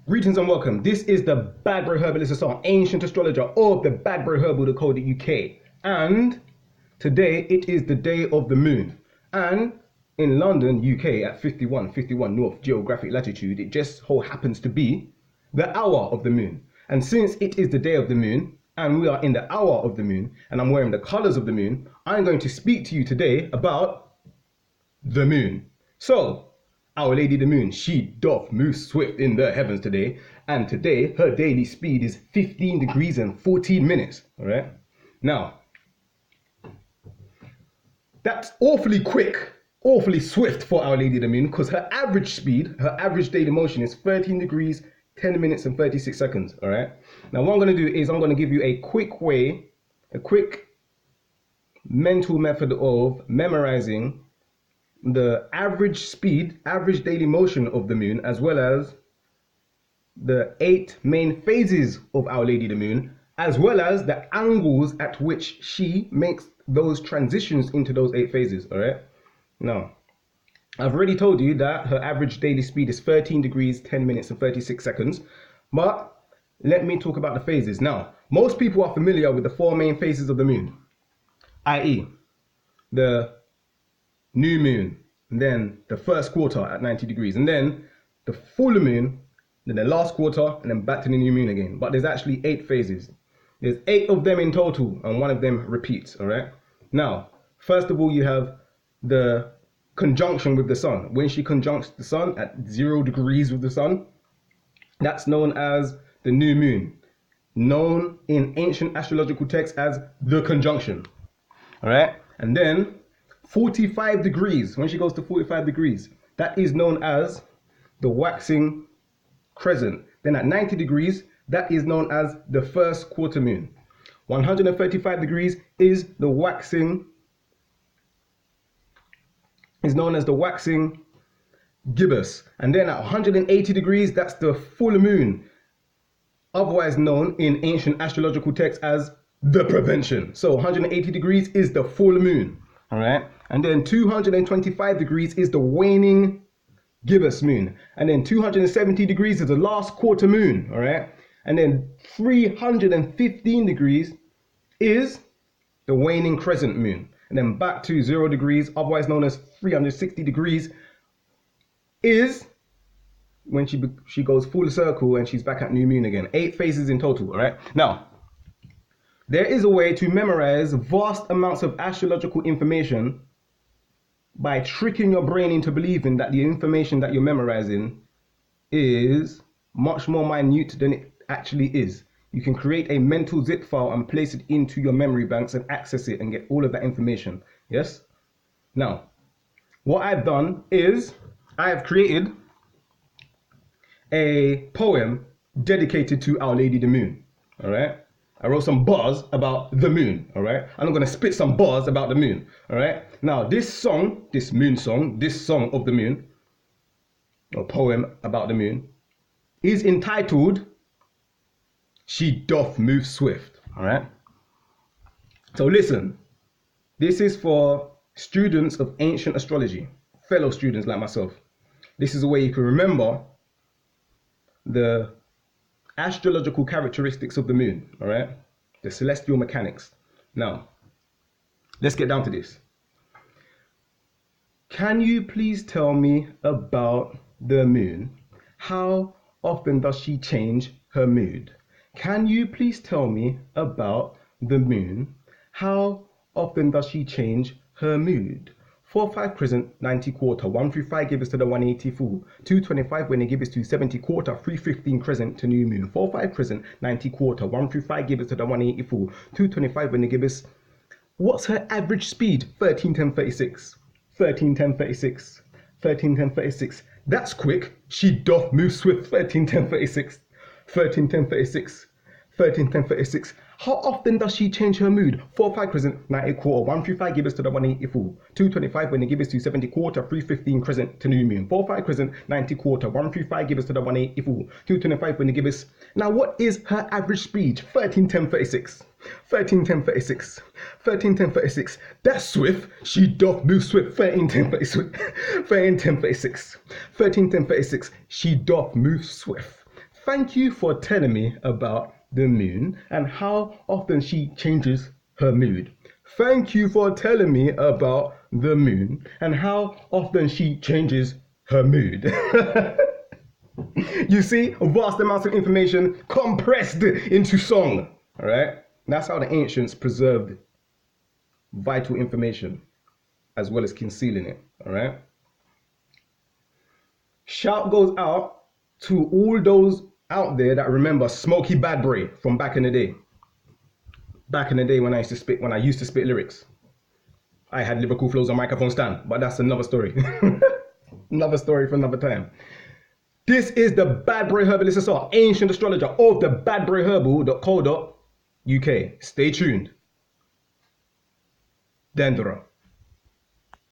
Greetings and welcome. This is the ThaBadbrey Herbalist, ancient astrologer of the ThaBadbrey Herbal.co.uk. And today it is the day of the moon. And in London, UK at 51 North geographic latitude, it just so happens to be the hour of the moon. And since it is the day of the moon, and we are in the hour of the moon, and I'm wearing the colors of the moon, I'm going to speak to you today about the moon. So, Our Lady the Moon, she doth move swift in the heavens today, and today her daily speed is 15 degrees and 14 minutes. All right. Now, that's awfully quick, awfully swift for Our Lady the Moon, because her average speed, her average daily motion is 13 degrees, 10 minutes and 36 seconds. All right. Now, what I'm going to do is I'm going to give you a quick way, a quick mental method of memorizing the average speed, average daily motion of the moon, as well as the 8 main phases of Our Lady the Moon, as well as the angles at which she makes those transitions into those 8 phases. All right. Now, I've already told you that her average daily speed is 13 degrees, 10 minutes and 36 seconds. But let me talk about the phases. Now, most people are familiar with the 4 main phases of the moon, i.e. the new moon, and then the first quarter at 90 degrees, and then the full moon, then the last quarter, and then back to the new moon again. But there's actually 8 phases. There's 8 of them in total, and 1 of them repeats. All right. Now, first of all, you have the conjunction with the sun. When she conjuncts the sun at 0 degrees with the sun, that's known as the new moon, known in ancient astrological texts as the conjunction. All right. And then 45 degrees, when she goes to 45 degrees, that is known as the waxing crescent. Then at 90 degrees, that is known as the first quarter moon. 135 degrees is the waxing, is known as the Waning-Gibbous. And then at 180 degrees, that's the full moon, otherwise known in ancient astrological texts as the prevention. So 180 degrees is the full moon. All right. And then 225 degrees is the Waning-Gibbous moon. And then 270 degrees is the last quarter moon. All right. And then 315 degrees is the waning crescent moon. And then back to 0 degrees, otherwise known as 360 degrees, is when she goes full circle and she's back at new moon again. 8 phases in total. All right. Now, there is a way to memorize vast amounts of astrological information by tricking your brain into believing that the information that you're memorizing is much more minute than it actually is. You can create a mental zip file and place it into your memory banks and access it and get all of that information. Yes? Now, what I've done is I have created a poem dedicated to Our Lady the Moon. All right? I wrote some bars about the moon, all right? And I'm going to spit some bars about the moon, all right? Now, this song, this moon song, this song of the moon, or poem about the moon, is entitled, She Doth Move Swift, all right? So listen, this is for students of ancient astrology, fellow students like myself. This is a way you can remember the astrological characteristics of the moon, all right? The celestial mechanics. Now, let's get down to this. Can you please tell me about the moon? How often does she change her mood? Can you please tell me about the moon? How often does she change her mood? 4-5 crescent, 90 quarter, 135 to the 180 full, 225 Waning-Gibbous, 270 quarter, 315 crescent to new moon, 4-5 crescent, 90 quarter, 135 to the 180 full, 225 Waning-Gibbous. What's her average speed? 13:10:36, 13:10:36, 13:10:36. That's quick. She doth move swift. 13:10:36, 13:10:36, 13:10:36. How often does she change her mood? 4-5 crescent, 90 quarter, 135 to the 180 full, 225 Waning-Gibbous, 270 quarter, 315 crescent to new moon, 4-5 crescent, 90 quarter, 135 to the 180 full, 225 Waning-Gibbous. Now, what is her average speed? 13:10:36, 13:10:36, 13:10:36. That's swift. She doth move swift. 13:10:36, 13:10:36, 13:10:36. She doth move swift. Thank you for telling me about the moon and how often she changes her mood. Thank you for telling me about the moon and how often she changes her mood. You see, vast amounts of information compressed into song. All right, that's how the ancients preserved vital information as well as concealing it. All right. Shout goes out to all those out there that remember Smokey Badbury from back in the day. Back in the day when I used to spit lyrics. I had lyrical flows on microphone stand, but that's another story. Another story for another time. This is the ThaBadbrey Herbalist SR, ancient astrologer of the ThaBadbreyHerbal.co.uk. Stay tuned. Dendra.